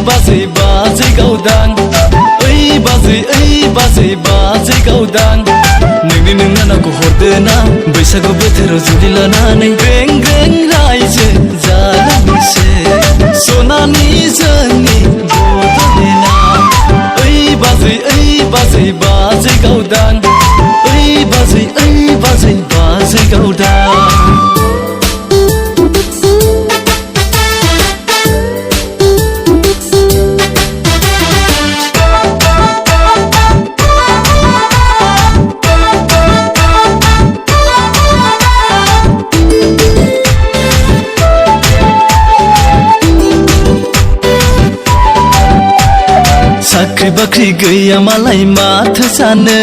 बाजै बाजै गावदां बाजै गावदां नोंनि नोंनानावखौ हरदोना बैसागु बोथोराव जुलि लानानै ग्रें ग्रें रायजो जालांनोसै सनानि जोंनि बड'लेण्डआ बाजै गावदां बाजै गावदां साख्रि बाख्रि गैया मालाय माथो जानो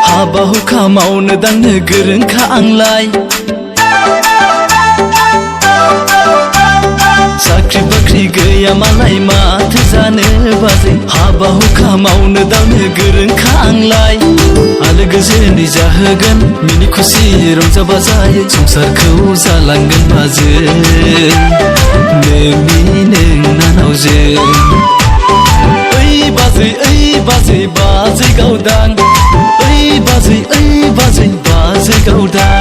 हाबा हुखा मावनो दांनो गोरोंखा आंलाय साख्रि बाख्रि गैया मालाय माथो जानो बाजै हाबा हुखा मावनो दांनो गोरोंखा आंलाय आलो गोजोनै जाहोगोन मिनि खुसि रंजा बाजायै संसारखौ जालांगोन बाजै नोंनि नोंनानावजों बाजै गावदां बाजै गावदां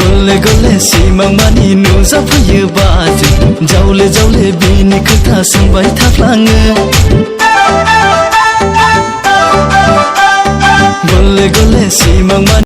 गले गले सिमां मानि नुजाफैयो बाजै जावले जावले बिनि खोथा सोंबाय थाफ्लाङो गले गले सिमां मानि